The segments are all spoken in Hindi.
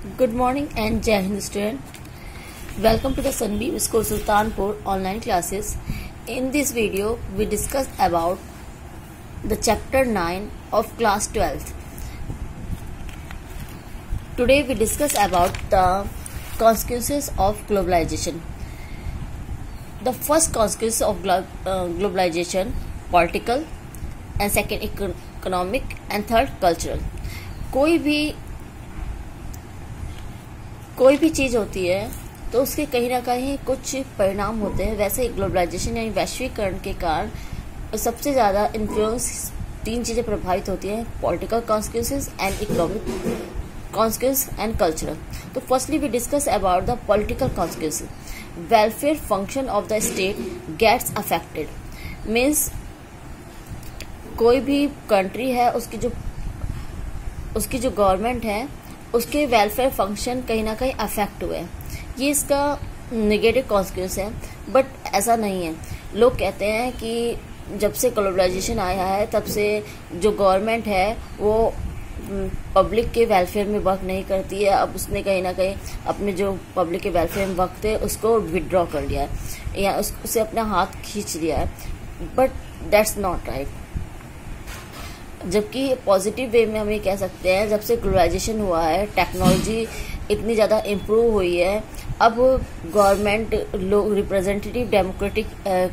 Good morning and Jai Hind student. Welcome to the Sunbeam School Sultanpur online classes. In this video, we discuss about the chapter 9 of class 12th. Today we discuss about the consequences of globalization. The first consequence of globalization, political, and second economic, and third cultural. कोई भी चीज होती है तो उसके कहीं ना कहीं कुछ परिणाम होते हैं। वैसे ग्लोबलाइजेशन यानी वैश्वीकरण के कारण सबसे ज्यादा इन्फ्लुएंस तीन चीजें प्रभावित होती हैं: political consequences and economic consequence and cultural. तो firstly we discuss about the political consequences. Welfare function of the state gets affected. Means कोई भी कंट्री है, उसकी जो गवर्नमेंट है, उसके वेलफेयर फंक्शन कहीं ना कहीं अफेक्ट हुए। ये इसका नेगेटिव कॉन्सिक्वेंस है, बट ऐसा नहीं है। लोग कहते हैं कि जब से ग्लोबलाइजेशन आया है तब से जो गवर्नमेंट है वो पब्लिक के वेलफेयर में वर्क नहीं करती है। अब उसने कहीं ना कहीं अपने जो पब्लिक के वेलफेयर में वर्क थे उसको विड्रॉ कर लिया है या उससे अपना हाथ खींच लिया है, बट दैट्स नॉट राइट। जबकि पॉजिटिव वे में हम ये कह सकते हैं, जब से ग्लोबलाइजेशन हुआ है, टेक्नोलॉजी इतनी ज़्यादा इम्प्रूव हुई है, अब गवर्नमेंट लोग रिप्रेजेंटेटिव डेमोक्रेटिक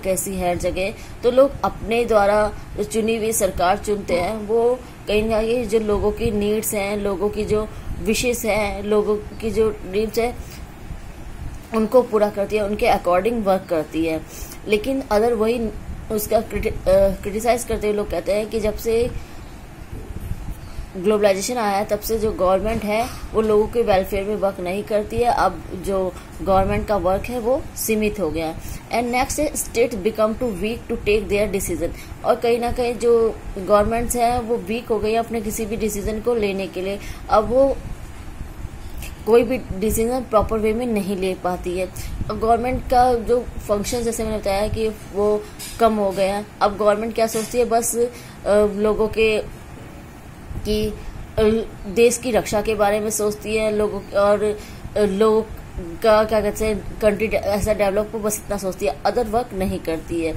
कैसी है हर जगह, तो लोग अपने द्वारा चुनी हुई सरकार चुनते हैं। वो कहीं ना कहीं जो लोगों की नीड्स हैं, लोगों की जो विशेष हैं, लोगों की जो ड्रीम्स है, उनको पूरा करती है, उनके अकॉर्डिंग वर्क करती है। लेकिन अगर वही उसका क्रिटिसाइज करते हुए लोग कहते हैं कि जब से ग्लोबलाइजेशन आया है तब से जो गवर्नमेंट है वो लोगों के वेलफेयर में वर्क नहीं करती है। अब जो गवर्नमेंट का वर्क है वो सीमित हो गया है। एंड नेक्स्ट है state become too weak to take their decision. और कहीं ना कहीं जो गवर्नमेंट्स हैं वो वीक हो गई है अपने किसी भी डिसीजन को लेने के लिए। अब वो कोई भी डिसीजन प्रॉपर वे में नहीं ले पाती है। गवर्नमेंट का जो फंक्शन, जैसे मैंने बताया कि वो कम हो गया। अब गवर्नमेंट क्या सोचती है, बस लोगों के कि देश की रक्षा के बारे में सोचती है, लोगों का क्या कहते हैं, कंट्री ऐसा डेवलप हो, बस इतना सोचती है, अदर वर्क नहीं करती है।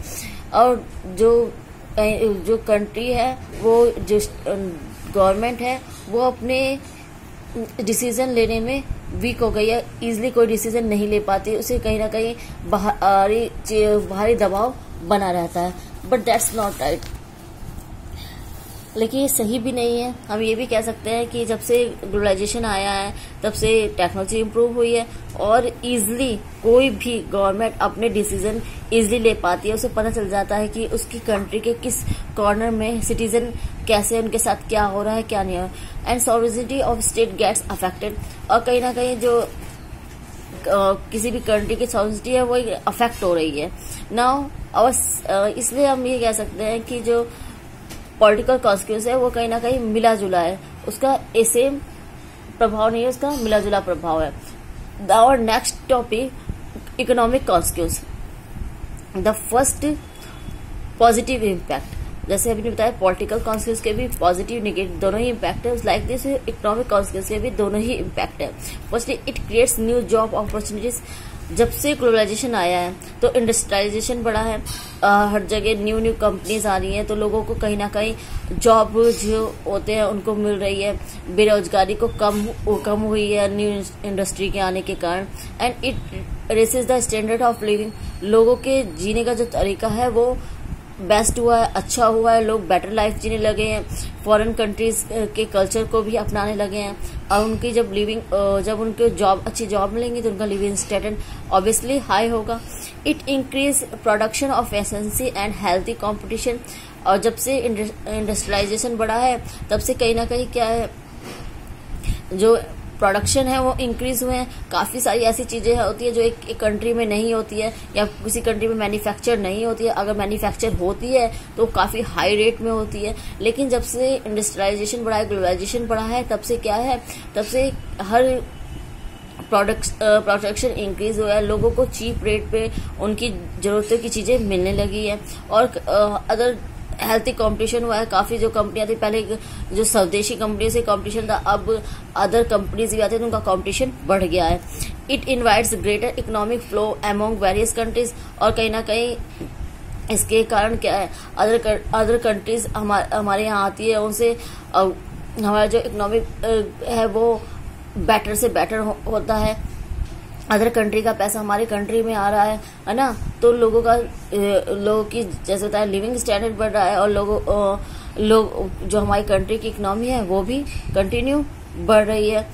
और जो कंट्री है, वो जो गवर्नमेंट है, वो अपने डिसीजन लेने में वीक हो गई है, इजीली कोई डिसीजन नहीं ले पाती, उसे कहीं ना कहीं बाहरी दबाव बना रहता है। But that's not right. लेकिन ये सही भी नहीं है। हम ये भी कह सकते हैं कि जब से ग्लोबलाइजेशन आया है तब से टेक्नोलॉजी इम्प्रूव हुई है और इजीली कोई भी गवर्नमेंट अपने डिसीजन इजीली ले पाती है। उसे पता चल जाता है कि उसकी कंट्री के किस कॉर्नर में सिटीजन कैसे, उनके साथ क्या हो रहा है, क्या नहीं हो रहा है। And sovereignty of state gets affected. और कहीं ना कहीं जो किसी भी कंट्री की सॉवरेनिटी है वो अफेक्ट हो रही है नाउ। और इसलिए हम ये कह सकते हैं कि जो पॉलिटिकल कॉन्सिक्वेंस है वो कहीं ना कहीं मिला जुला है, उसका सेम प्रभाव नहीं है, उसका मिला जुला प्रभाव है। और next topic economic consequence. The first positive impact. जैसे अभी बताया, पॉलिटिकल कॉन्सिक्वेंस के भी पॉजिटिव नेगेटिव दोनों ही इम्पैक्ट है। लाइक दिस इकोनॉमिक कॉन्सिक्वेंस के भी दोनों ही इम्पैक्ट है। Firstly it creates new job opportunities. जब से ग्लोबलाइजेशन आया है तो इंडस्ट्रियलाइजेशन बढ़ा है, हर जगह न्यू कंपनीज आ रही हैं, तो लोगों को कहीं ना कहीं जॉब जो होते हैं उनको मिल रही है। बेरोजगारी को कम हुई है न्यू इंडस्ट्री के आने के कारण। And it raises the standard of living. लोगों के जीने का जो तरीका है वो बेस्ट हुआ है, अच्छा हुआ है, लोग बेटर लाइफ जीने लगे हैं, फॉरेन कंट्रीज के कल्चर को भी अपनाने लगे हैं। और उनकी जब उनको अच्छी जॉब मिलेंगी तो उनका लिविंग स्टैंडर्ड ऑब्वियसली हाई होगा। It increase production of efficiency and healthy competition. और जब से इंडस्ट्रियलाइजेशन बढ़ा है तब से कहीं ना कहीं क्या है, जो प्रोडक्शन है वो इंक्रीज हुए हैं। काफी सारी ऐसी चीजें होती है जो एक कंट्री में नहीं होती है या किसी कंट्री में मैन्युफैक्चर नहीं होती है। अगर मैन्युफैक्चर होती है तो काफी हाई रेट में होती है। लेकिन जब से इंडस्ट्रियलाइजेशन बढ़ा है, ग्लोबलाइजेशन बढ़ा है, तब से क्या है, तब से हर प्रोडक्शन इंक्रीज हुआ है। लोगों को चीप रेट पे उनकी जरूरतों की चीजें मिलने लगी है। और अदर हेल्थी कंपटीशन हुआ है। काफी जो कंपनियां थी पहले, जो स्वदेशी कंपनी से कंपटीशन था, अब अदर कंपनीज भी आते हैं तो उनका कंपटीशन बढ़ गया है। It invites greater economic flow among various countries, और कहीं ना कहीं इसके कारण क्या है, अदर कंट्रीज हमारे यहाँ आती है, उनसे हमारा जो इकोनॉमिक है वो बेटर से बेटर होता है। अदर कंट्री का पैसा हमारी कंट्री में आ रहा है ना, तो लोगों की जैसे होता है लिविंग स्टैंडर्ड बढ़ रहा है, और लोग जो हमारी कंट्री की इकोनॉमी है वो भी कंटिन्यू बढ़ रही है।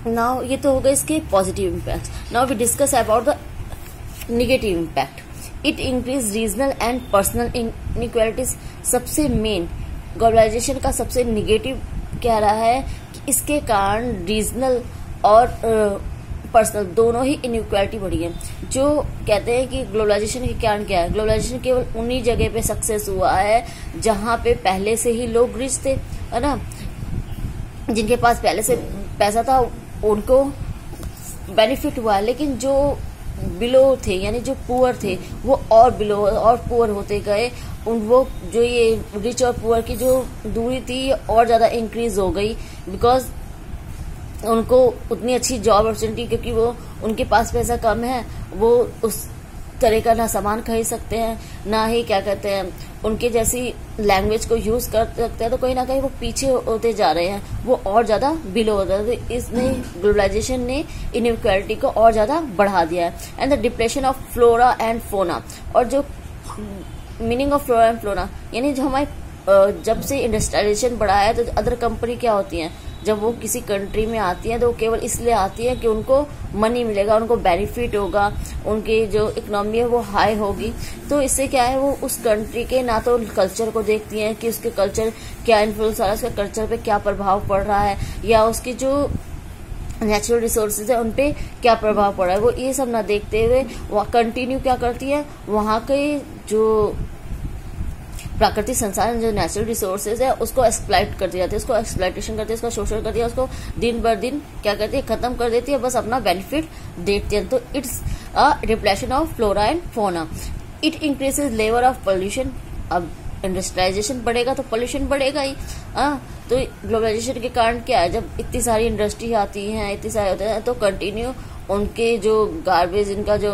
नाउ ये तो हो गए इसके positive impact. Now we discuss about the negative impact. It increase regional and personal inequalities. सबसे मेन ग्लोबलाइजेशन का सबसे निगेटिव कह रहा है कि इसके कारण रीजनल और पर्सनल दोनों ही इनइक्वालिटी बढ़ी है। जो कहते हैं कि ग्लोबलाइजेशन के कारण क्या है, ग्लोबलाइजेशन केवल उन्हीं जगह पे सक्सेस हुआ है जहां पे पहले से ही लोग रिच थे, है ना, जिनके पास पहले से पैसा था उनको बेनिफिट हुआ है। लेकिन जो बिलो थे यानी जो पुअर थे वो और बिलो और पुअर होते गए। वो जो ये रिच और पुअर की जो दूरी थी और ज्यादा इंक्रीज हो गई, बिकॉज उनको उतनी अच्छी जॉब अपॉर्चुनिटी, क्योंकि वो उनके पास पैसा कम है, वो उस तरह का ना सामान खरीद सकते हैं, ना ही क्या कहते हैं उनके जैसी लैंग्वेज को यूज कर सकते हैं, तो कहीं ना कहीं वो पीछे होते जा रहे हैं, वो और ज्यादा बिलो होता है। तो इसने ग्लोबलाइजेशन ने इनइक्वालिटी को और ज्यादा बढ़ा दिया है। And the depression of flora and fauna, और जो meaning of flora and flora यानी जो हमारे जब से इंडस्ट्रियलाइजेशन बढ़ा है, तो अदर कंपनी क्या होती हैं, जब वो किसी कंट्री में आती हैं तो वो केवल इसलिए आती है कि उनको मनी मिलेगा, उनको बेनिफिट होगा, उनकी जो इकोनॉमी है वो हाई होगी। तो इससे क्या है, वो उस कंट्री के ना तो कल्चर को देखती हैं कि उसके कल्चर क्या इन्फ्लुएंस आ रहा है, उसके कल्चर पे क्या प्रभाव पड़ रहा है, या उसकी जो नेचुरल रिसोर्सेज है उन पे क्या प्रभाव पड़ रहा है। वो ये सब ना देखते हुए वो कंटिन्यू क्या करती है, वहां के जो प्राकृतिक संसाधन जो नेचुरल रिसोर्सेज है उसको एक्सप्लॉइट करती जाती है, उसको एक्सप्लॉइटेशन करती है, उसका शोषण करती है, उसको दिन बर दिन क्या करती है, खत्म कर देती है, बस अपना बेनिफिट देखती है। तो it's a depletion of flora and fauna. It increases level of pollution. अब इंडस्ट्रियलाइजेशन बढ़ेगा तो पोल्यूशन बढ़ेगा ही। तो ग्लोबलाइजेशन के कारण क्या है, जब इतनी सारी इंडस्ट्री आती हैं, इतनी सारे होते हैं, तो कंटिन्यू उनके जो गार्बेज, इनका जो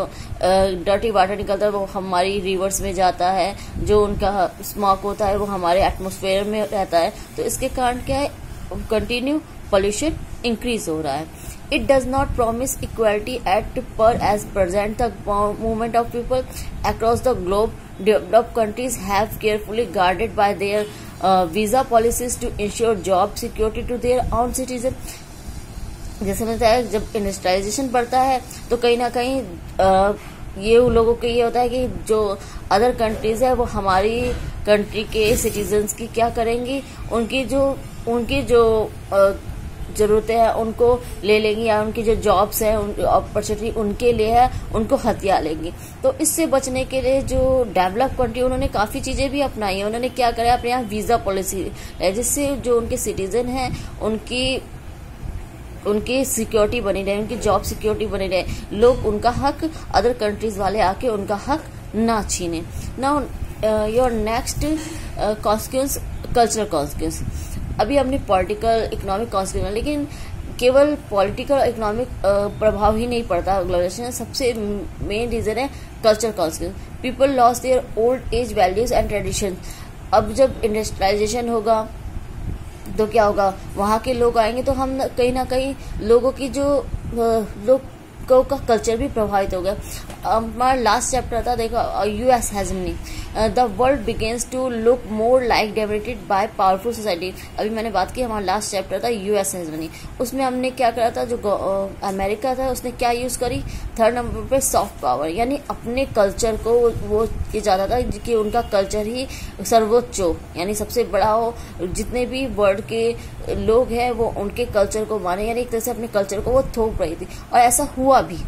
डर्टी वाटर निकलता है वो हमारी रिवर्स में जाता है, जो उनका स्मॉक होता है वो हमारे एटमॉस्फेयर में रहता है। तो इसके कारण क्या है, कंटिन्यू पोल्यूशन इंक्रीज हो रहा है। It does not promise equality at par as present the movement of people across the globe. Developed countries have carefully guarded by their visa policies to ensure job security to their own citizen. जैसे मैंने बताया, जब इंडस्ट्रियलाइजेशन बढ़ता है तो कहीं ना कहीं ये उन लोगों को ये होता है कि जो अदर कंट्रीज है वो हमारी कंट्री के सिटीजन्स की क्या करेंगी, उनकी जो जरूरतें हैं उनको ले लेंगी, या उनकी जो जॉब्स है अपॉर्चुनिटी उनके लिए है उनको हथिया लेंगी। तो इससे बचने के लिए जो डेवलप कंट्री उन्होंने काफी चीजें भी अपनाई है। उन्होंने क्या करा, अपने यहाँ वीजा पॉलिसी है, जिससे जो उनके सिटीजन हैं उनकी सिक्योरिटी बनी रहे, उनकी जॉब सिक्योरिटी बनी रहे, लोग उनका हक, अदर कंट्रीज वाले आके उनका हक ना छीने। Now your next consequence, cultural consequence. अभी हमने पॉलिटिकल इकोनॉमिक कॉन्सिक्वेंस, लेकिन केवल पॉलिटिकल इकोनॉमिक प्रभाव ही नहीं पड़ता ग्लोबलाइजेशन। सबसे मेन रीजन है cultural consequence. People lost their old age values and tradition. अब जब इंडस्ट्रियलाइजेशन होगा तो क्या होगा, वहां के लोग आएंगे तो हम कहीं ना कहीं लोगों की जो लोगों का कल्चर भी प्रभावित होगा। हमारा लास्ट चैप्टर था, देखो, US hegemony. The world begins to look more like dominated by powerful society. अभी मैंने बात की, हमारा लास्ट चैप्टर था यूएस हेजेमनी। उसमें हमने क्या करा था, जो अमेरिका था उसने क्या यूज करी, थर्ड नंबर पे सॉफ्ट पावर, यानी अपने कल्चर को वो ये चाहता था कि उनका कल्चर ही सर्वोच्च हो, यानी सबसे बड़ा हो, जितने भी वर्ल्ड के लोग हैं वो उनके कल्चर को माने, यानी एक तरह से अपने कल्चर को वो थोप रही थी, और ऐसा हुआ भी।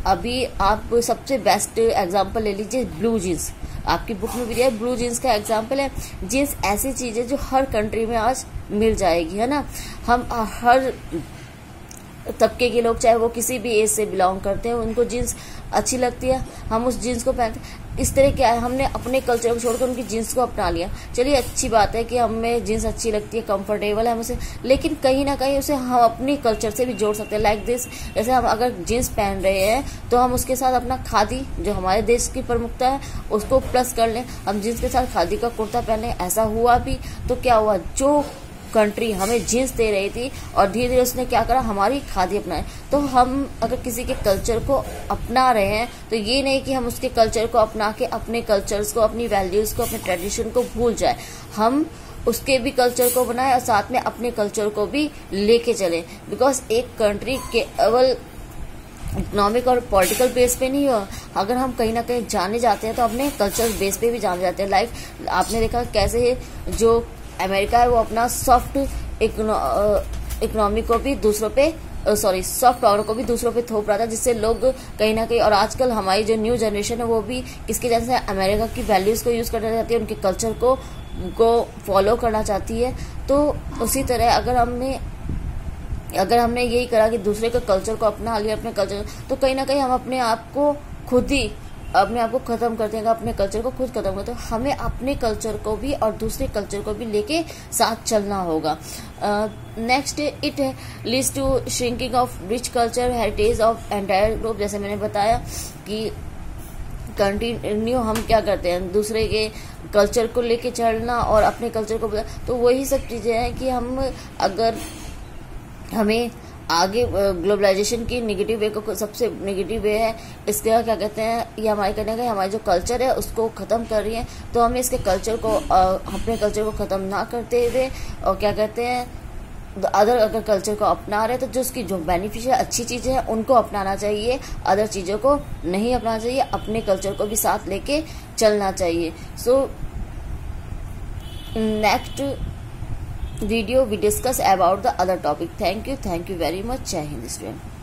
अभी आप सबसे बेस्ट एग्जांपल ले लीजिए, ब्लू जीन्स। आपकी बुक में भी दिया है, ब्लू जीन्स का एग्जांपल है। जीन्स ऐसी चीज है जो हर कंट्री में आज मिल जाएगी, है ना। हम हर तबके के लोग, चाहे वो किसी भी एज से बिलोंग करते हैं, उनको जीन्स अच्छी लगती है, हम उस जीन्स को पहनते हैं। इस तरह क्या है, हमने अपने कल्चर को छोड़कर उनकी जीन्स को अपना लिया। चलिए अच्छी बात है कि हमें जीन्स अच्छी लगती है, कंफर्टेबल है हमसे, लेकिन कहीं ना कहीं उसे हम अपनी कल्चर से भी जोड़ सकते हैं। लाइक दिस, जैसे हम अगर जीन्स पहन रहे हैं तो हम उसके साथ अपना खादी, जो हमारे देश की प्रमुखता है, उसको प्लस कर लें। हम जीन्स के साथ खादी का कुर्ता पहने, ऐसा हुआ भी तो क्या हुआ, जो कंट्री हमें जीन्स दे रही थी और धीरे धीरे उसने क्या करा, हमारी खादी अपनाए। तो हम अगर किसी के कल्चर को अपना रहे हैं तो ये नहीं कि हम उसके कल्चर को अपना के अपने कल्चर्स को, अपनी वैल्यूज को, अपने ट्रेडिशन को भूल जाए। हम उसके भी कल्चर को बनाए और साथ में अपने कल्चर को भी लेके चले। बिकॉज एक कंट्री केवल इकोनॉमिक और पॉलिटिकल बेस पे नहीं हो, अगर हम कहीं ना कहीं जाने जाते हैं तो अपने कल्चर बेस पे भी जाने जाते हैं। लाइक आपने देखा कैसे जो अमेरिका है वो अपना सॉफ्ट इकोनॉमी को भी दूसरों पे सॉफ्ट पावर को भी दूसरों पे थोप रहा था, जिससे लोग कहीं ना कहीं, और आजकल हमारी जो न्यू जनरेशन है वो भी किसके जैसे अमेरिका की वैल्यूज को यूज करना चाहती है, उनके कल्चर को फॉलो करना चाहती है। तो उसी तरह अगर हमने यही करा कि दूसरे के कल्चर को अपना लिया, अपने कल्चर, तो कहीं ना कहीं हम अपने आप को खत्म कर देंगे, अपने कल्चर को खुद खत्म करते हैं। हमें अपने कल्चर को भी और दूसरे कल्चर को भी लेके साथ चलना होगा। Next, it leads to shrinking of rich culture heritage of entire group. जैसे मैंने बताया कि कंटिन्यू हम क्या करते हैं, दूसरे के कल्चर को लेके चलना और अपने कल्चर को, तो वही सब चीजें हैं कि अगर हमें आगे ग्लोबलाइजेशन की नेगेटिव वे को, सबसे नेगेटिव वे है इसका क्या कहते हैं, ये हमारे करने का हमारा जो कल्चर है उसको खत्म कर रही है। तो हमें इसके कल्चर को, अपने कल्चर को खत्म ना करते हुए, और क्या कहते हैं, अगर कल्चर को अपना रहे तो जो उसकी जो बेनिफिशियल अच्छी चीजें हैं उनको अपनाना चाहिए, अदर चीजों को नहीं अपनाना चाहिए, अपने कल्चर को भी साथ लेके चलना चाहिए। So next video we discuss about the other topic. Thank you very much. Jai Hind student.